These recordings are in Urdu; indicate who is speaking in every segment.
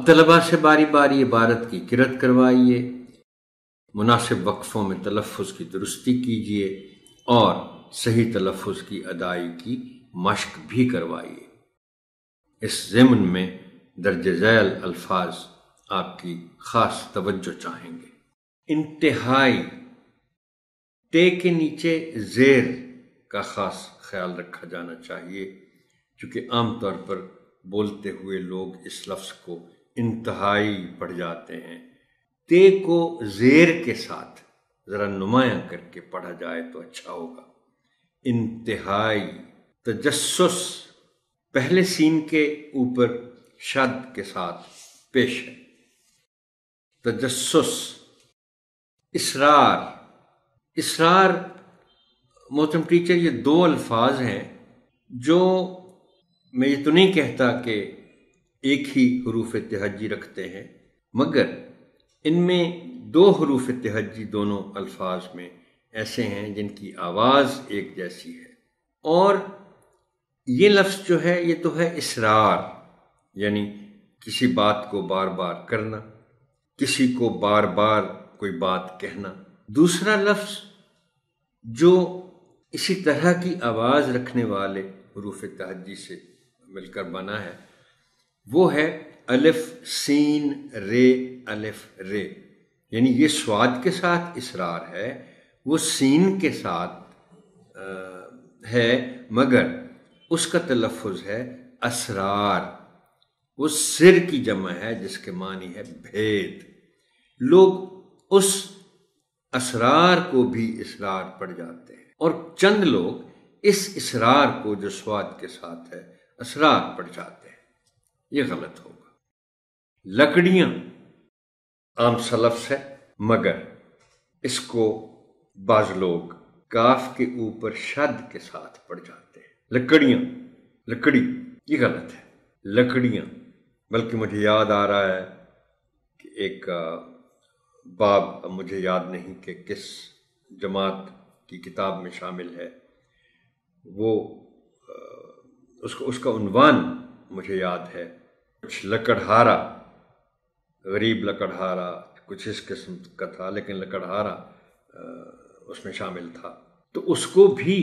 Speaker 1: طلبہ سے باری باری عبارت کی قرأت کروائیے، مناسب وقفوں میں تلفظ کی درستی کیجیے اور صحیح تلفظ کی ادائیگی کی مشق بھی کروائیے۔ اس ضمن میں درج ذیل الفاظ آپ کی خاص توجہ چاہیں گے۔ انتہائی، تے کے نیچے زیر کا خاص خیال رکھا جانا چاہیے، چونکہ عام طور پر بولتے ہوئے لوگ اس لفظ کو انتہائی پڑھ جاتے ہیں۔ تے کو زیر کے ساتھ ذرا نمایاں کر کے پڑھا جائے تو اچھا ہوگا۔ انتہائی، تجسس پہلے سین کے اوپر شد کے ساتھ پیش ہے۔ تجسس، اصرار، اصرار محترم ٹیچر یہ دو الفاظ ہیں جو میں یہ تو نہیں کہتا کہ ایک ہی حروف تہجی رکھتے ہیں، مگر ان میں دو حروف تہجی دونوں الفاظ میں ایسے ہیں جن کی آواز ایک جیسی ہے۔ اور یہ لفظ جو ہے یہ تو ہے اصرار، یعنی کسی بات کو بار بار کرنا، کسی کو بار بار کوئی بات کہنا۔ دوسرا لفظ جو اسی طرح کی آواز رکھنے والے حروف تہجی سے مل کر بنا ہے وہ ہے الف سین رے الف رے، یعنی یہ صاد کے ساتھ اصرار ہے، وہ سین کے ساتھ ہے، مگر اس کا تلفظ ہے اسرار۔ وہ سر کی جمع ہے جس کے معنی ہے بھید۔ لوگ اس اسرار کو بھی اصرار پڑھ جاتے ہیں، اور چند لوگ اس اصرار کو جو صاد کے ساتھ ہے اسرار پڑھ جاتے ہیں۔ یہ غلط ہوگا۔ لکڑیاں عام سا لفظ ہے، مگر اس کو بعض لوگ کاف کے اوپر شد کے ساتھ پڑھ جاتے ہیں۔ لکڑیاں، لکڑی، یہ غلط ہے۔ لکڑیاں، بلکہ مجھے یاد آ رہا ہے کہ ایک باب مجھے یاد نہیں کہ کس جماعت کی کتاب میں شامل ہے، وہ اس کا عنوان مجھے یاد ہے، کچھ لکڑہارا، غریب لکڑہارا، کچھ اس قسم کا تھا، لیکن لکڑہارا اس میں شامل تھا۔ تو اس کو بھی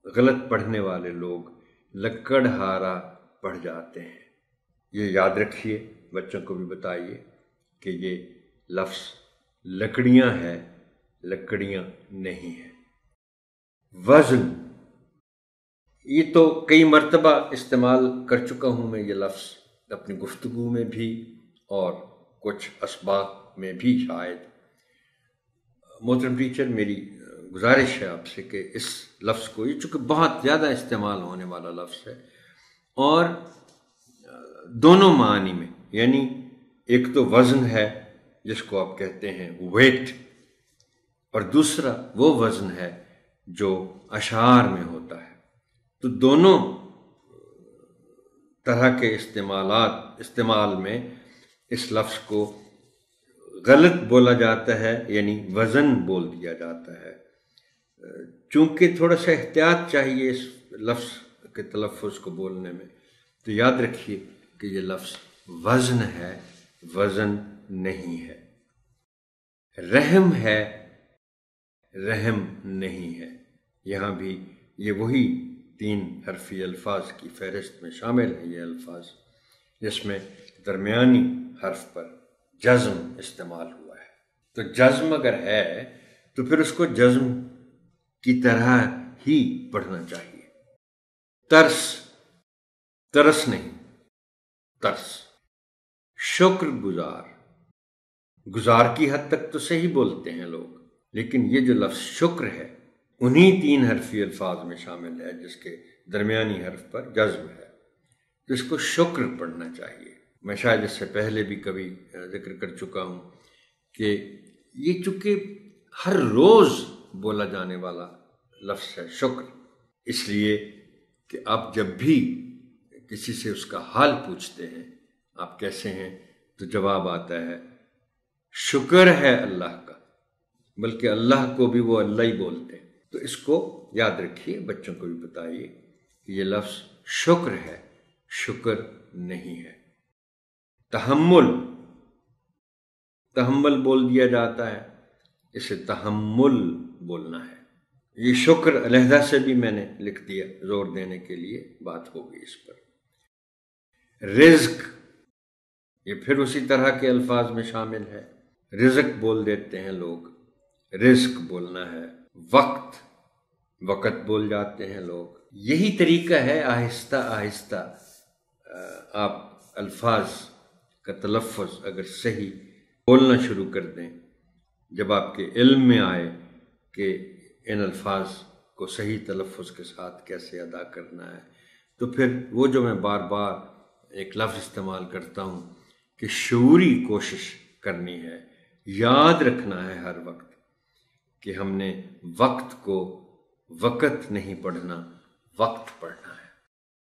Speaker 1: غلط پڑھنے والے لوگ لکڑہارا پڑھ جاتے ہیں۔ یہ یاد رکھیے، بچوں کو بھی بتائیے کہ یہ لفظ لکڑیاں ہے، لکڑیاں نہیں ہے۔ وزن، یہ تو کئی مرتبہ استعمال کر چکا ہوں میں یہ لفظ اپنی گفتگو میں بھی اور کچھ اسباق میں بھی شاید۔ محترم ٹیچر، میری گزارش ہے آپ سے کہ اس لفظ کو، یہ چونکہ بہت زیادہ استعمال ہونے والا لفظ ہے اور دونوں معنی میں، یعنی ایک تو وزن ہے جس کو آپ کہتے ہیں ویٹ، اور دوسرا وہ وزن ہے جو اشعار میں ہوتا ہے۔ تو دونوں طرح کے استعمال میں اس لفظ کو غلط بولا جاتا ہے، یعنی وزن بول دیا جاتا ہے۔ چونکہ تھوڑا سا احتیاط چاہیے اس لفظ کے تلفظ کو بولنے میں، تو یاد رکھیے کہ یہ لفظ وزن ہے، وزن نہیں ہے۔ رحم ہے، رحم نہیں ہے۔ یہاں بھی یہ وہی 3 حرفی الفاظ کی فہرست میں شامل ہیں یہ الفاظ، جس میں درمیانی حرف پر جزم استعمال ہوا ہے۔ تو جزم اگر ہے تو پھر اس کو جزم کی طرح ہی پڑھنا چاہیے۔ ترس، ترس نہیں، ترس۔ شکر گزار، گزار کی حد تک تو صحیح بولتے ہیں لوگ، لیکن یہ جو لفظ شکر ہے انہی 3 حرفی الفاظ میں شامل ہے جس کے درمیانی حرف پر جزم ہے، تو اس کو شکر پڑھنا چاہیے۔ میں شاید اس سے پہلے بھی کبھی ذکر کر چکا ہوں کہ یہ چونکہ ہر روز بولا جانے والا لفظ ہے شکر، اس لیے کہ آپ جب بھی کسی سے اس کا حال پوچھتے ہیں، آپ کیسے ہیں، تو جواب آتا ہے شکر ہے اللہ کا، بلکہ اللہ کو بھی وہ اللہ ہی بولتے ہیں۔ تو اس کو یاد رکھیے، بچوں کو بھی بتائیے کہ یہ لفظ شکر ہے، شکر نہیں ہے۔ تحمل، تحمل بول دیا جاتا ہے، اسے تحمل بولنا ہے۔ یہ شکر علیحدہ سے بھی میں نے لکھ دیا، زور دینے کے لیے بات ہوگی اس پر۔ رزق، یہ پھر اسی طرح کے الفاظ میں شامل ہے، رزق بول دیتے ہیں لوگ، رزق بولنا ہے۔ وقت، وقت بول جاتے ہیں لوگ۔ یہی طریقہ ہے، آہستہ آہستہ آپ الفاظ کا تلفظ اگر صحیح بولنا شروع کر دیں، جب آپ کے علم میں آئے کہ ان الفاظ کو صحیح تلفظ کے ساتھ کیسے ادا کرنا ہے، تو پھر وہ جو میں بار بار ایک لفظ استعمال کرتا ہوں کہ شعوری کوشش کرنی ہے، یاد رکھنا ہے ہر وقت کہ ہم نے وقت کو وقت نہیں پڑھنا، وقت پڑھنا ہے۔